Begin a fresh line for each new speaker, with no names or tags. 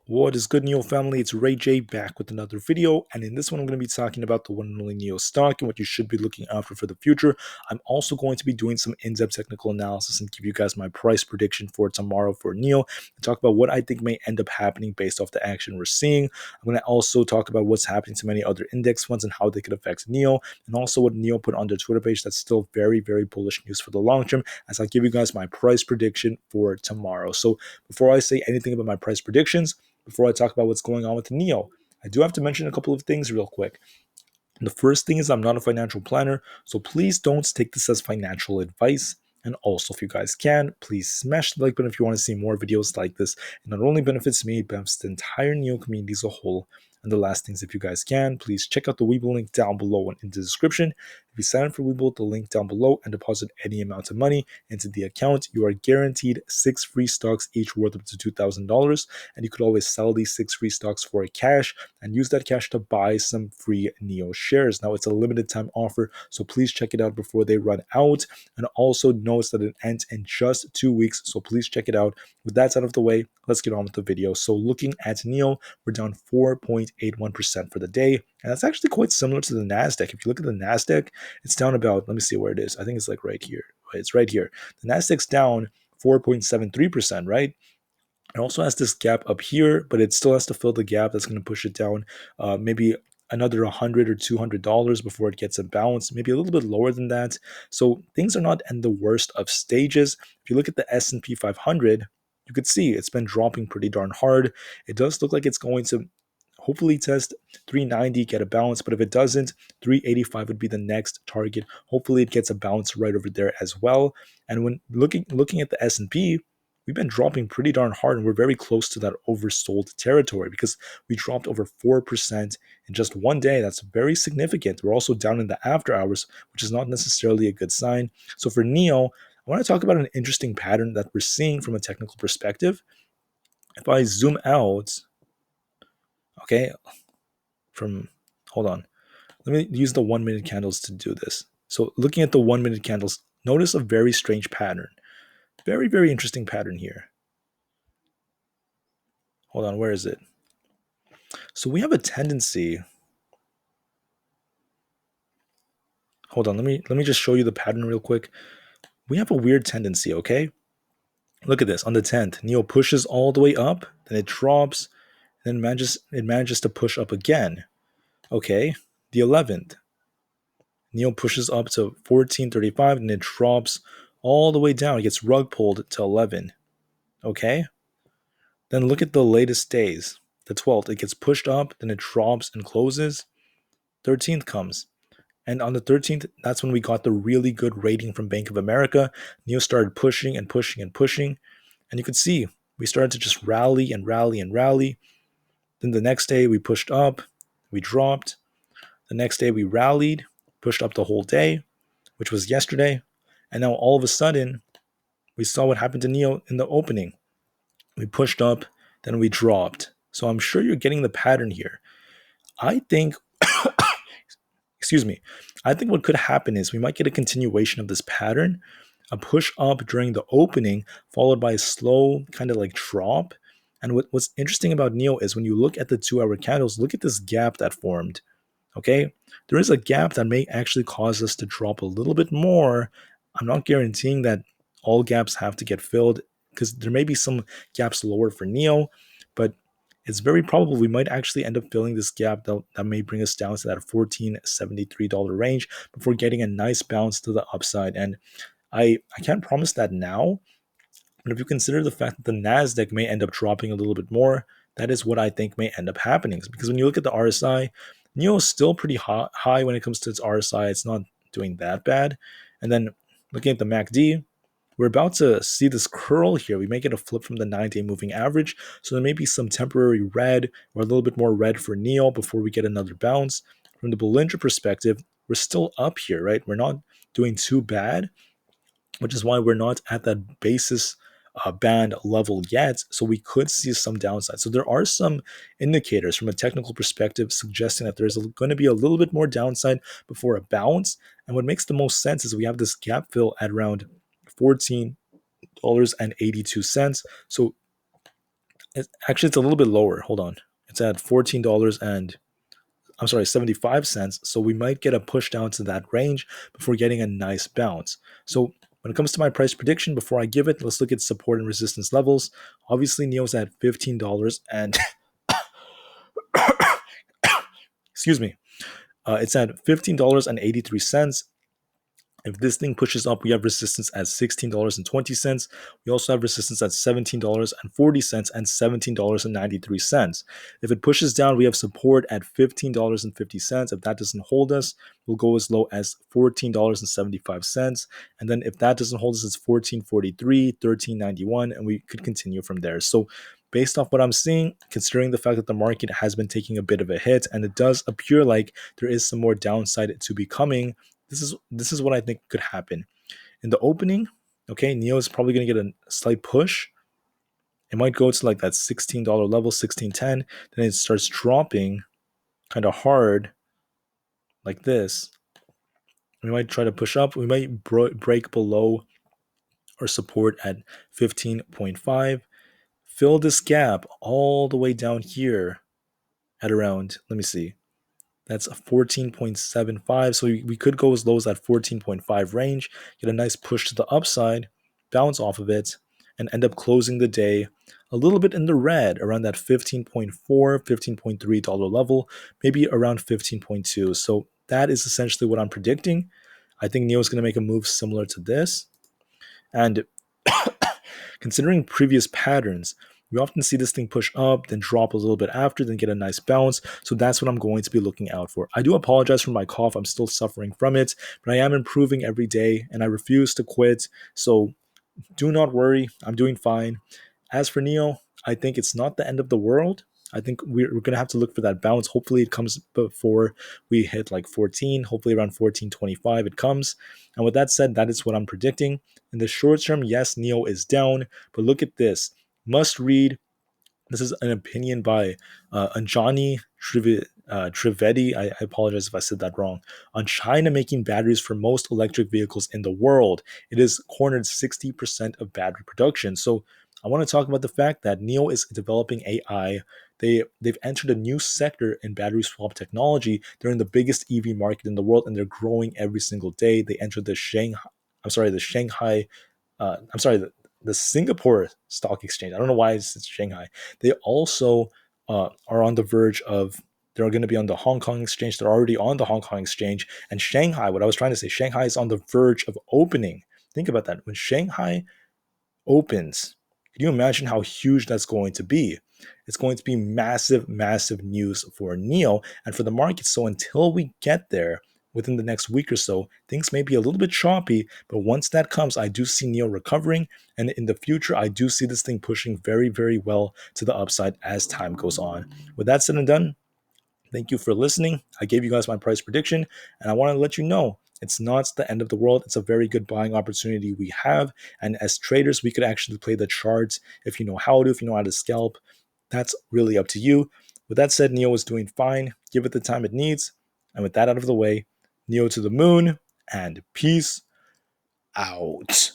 What is good, NIO family? It's Rey-Jay back with another video, and in this one I'm going to be talking about the one and only NIO stock and what you should be looking out for the future. I'm also going to be doing some in-depth technical analysis and give you guys my price prediction for tomorrow for NIO and talk about what I think may end up happening based off the action we're seeing. I'm going to also talk about what's happening to many other index funds and how they could affect NIO, and also what NIO put on their Twitter page that's still very, very bullish news for the long term, as I give you guys my price prediction for tomorrow. So before I say anything about my price predictions, before I talk about what's going on with NIO, I do have to mention a couple of things real quick. The first thing is I'm not a financial planner, so please don't take this as financial advice. And also, if you guys can, please smash the like button if you want to see more videos like this. It not only benefits me, it benefits the entire NIO community as a whole. And the last things, if you guys can, please check out the Webull link down below and in the description. If you sign up for Webull, the link down below, and deposit any amount of money into the account, you are guaranteed 6 free stocks, each worth up to $2,000. And you could always sell these 6 free stocks for cash and use that cash to buy some free NIO shares. Now, it's a limited time offer, so please check it out before they run out. And also notice that it ends in just 2 weeks, so please check it out. With that out of the way, let's get on with the video. So looking at NIO, we're down 4.81% for the day, and that's actually quite similar to the NASDAQ. If you look at the NASDAQ, it's down about, let me see where it is. I think it's like right here. It's right here. The NASDAQ's down 4.73%, right? It also has this gap up here, but it still has to fill the gap. That's going to push it down maybe another $100 or $200 before it gets a bounce, maybe a little bit lower than that. So things are not in the worst of stages. If you look at the S&P 500, you could see it's been dropping pretty darn hard. It does look like it's going to hopefully test 390, get a bounce, but if it doesn't, 385 would be the next target. Hopefully it gets a bounce right over there as well. And when looking at the S&P, we've been dropping pretty darn hard, and we're very close to that oversold territory because we dropped over 4% in just one day. That's very significant. We're also down in the after hours, which is not necessarily a good sign. So for NIO, I want to talk about an interesting pattern that we're seeing from a technical perspective. If I zoom out, okay, hold on. Let me use the 1 minute candles to do this. So looking at the 1 minute candles, notice a very strange pattern. Very, very interesting pattern here. Hold on, where is it? So we have a tendency. Hold on, let me just show you the pattern real quick. We have a weird tendency, okay? Look at this. On the 10th, NIO pushes all the way up, then it drops, then it manages to push up again. Okay, the 11th, NIO pushes up to 1435, and it drops all the way down. It gets rug pulled to 11. Okay, then look at the latest days. The 12th, it gets pushed up, then it drops and closes. 13th comes. And on the 13th, that's when we got the really good rating from Bank of America. NIO started pushing and pushing and pushing. And you could see we started to just rally and rally and rally. Then the next day we pushed up, we dropped. The next day we rallied, pushed up the whole day, which was yesterday. And now all of a sudden, we saw what happened to NIO in the opening. We pushed up, then we dropped. So I'm sure you're getting the pattern here. I think excuse me, I think what could happen is we might get a continuation of this pattern, a push up during the opening, followed by a slow kind of like drop. And what's interesting about NIO is when you look at the 2-hour candles, look at this gap that formed. Okay, there is a gap that may actually cause us to drop a little bit more. I'm not guaranteeing that all gaps have to get filled because there may be some gaps lower for NIO, but it's very probable we might actually end up filling this gap that may bring us down to that $14.73 range before getting a nice bounce to the upside. And I can't promise that now, but if you consider the fact that the NASDAQ may end up dropping a little bit more, that is what I think may end up happening. Because when you look at the RSI, NIO is still pretty high when it comes to its RSI. It's not doing that bad. And then looking at the MACD, we're about to see this curl here. We may get a flip from the 9-day moving average. So there may be some temporary red or a little bit more red for NIO before we get another bounce. From the Bollinger perspective, we're still up here, right? We're not doing too bad, which is why we're not at that basis band level yet. So we could see some downside. So there are some indicators from a technical perspective suggesting that there's going to be a little bit more downside before a bounce. And what makes the most sense is we have this gap fill at around $14.82. So Actually, it's a little bit lower. Hold on. It's at $14 and 75 cents. So we might get a push down to that range before getting a nice bounce. So when it comes to my price prediction, before I give it, let's look at support and resistance levels. Obviously, NIO's at $15 and excuse me, it's at $15.83. If this thing pushes up, we have resistance at $16.20. We also have resistance at $17.40 and $17.93. If it pushes down, we have support at $15.50. If that doesn't hold us, we'll go as low as $14.75. And then if that doesn't hold us, it's $14.43, $13.91, and we could continue from there. So based off what I'm seeing, considering the fact that the market has been taking a bit of a hit and it does appear like there is some more downside to be coming, this is what I think could happen. In the opening, okay, NIO is probably going to get a slight push. It might go to like that $16 level, 16.10. Then it starts dropping kind of hard like this. We might try to push up. We might break below our support at 15.5. Fill this gap all the way down here at around, let me see, that's a 14.75. So we could go as low as that 14.5 range, get a nice push to the upside, bounce off of it, and end up closing the day a little bit in the red around that 15.4, $15.3 level, maybe around 15.2. So that is essentially what I'm predicting. I think NIO is going to make a move similar to this. And considering previous patterns, we often see this thing push up, then drop a little bit after, then get a nice bounce. So that's what I'm going to be looking out for. I do apologize for my cough. I'm still suffering from it, but I am improving every day and I refuse to quit. So do not worry. I'm doing fine. As for NIO, I think it's not the end of the world. I think we're going to have to look for that bounce. Hopefully it comes before we hit like 14, hopefully around 14.25 it comes. And with that said, that is what I'm predicting. In the short term, yes, NIO is down, but look at this. Must read. This is an opinion by Anjani Trivedi. I apologize if I said that wrong. On China making batteries for most electric vehicles in the world, it has cornered 60% of battery production. So I want to talk about the fact that NIO is developing AI. They've entered a new sector in battery swap technology. They're in the biggest EV market in the world, and they're growing every single day. They entered the Shanghai. The Singapore Stock Exchange. I don't know why it's Shanghai. They also are on the verge of. They're going to be on the Hong Kong Exchange. They're already on the Hong Kong Exchange. And Shanghai, what I was trying to say, Shanghai is on the verge of opening. Think about that. When Shanghai opens, can you imagine how huge that's going to be? It's going to be massive, massive news for NIO and for the market. So until we get there, within the next week or so, things may be a little bit choppy, but once that comes, I do see NIO recovering, and in the future, I do see this thing pushing very, very well to the upside as time goes on. With that said and done, thank you for listening. I gave you guys my price prediction, and I want to let you know it's not the end of the world. It's a very good buying opportunity we have, and as traders, we could actually play the charts if you know how to, if you know how to scalp. That's really up to you. With that said, NIO is doing fine. Give it the time it needs. And with that out of the way, NIO to the moon, and peace out.